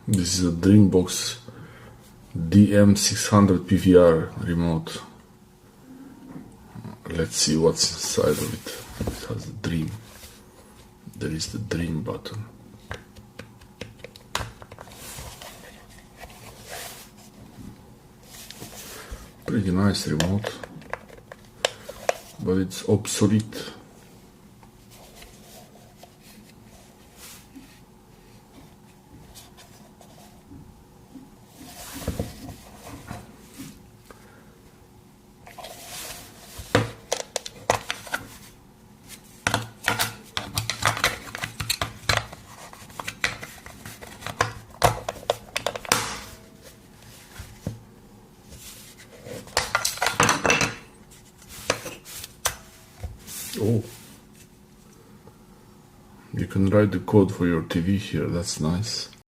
This is a Dreambox DM600 PVR remote. Let's see what's inside of it. It has a dream. There is the dream button. Pretty nice remote, but it's obsolete. Oh, you can write the code for your TV here, that's nice.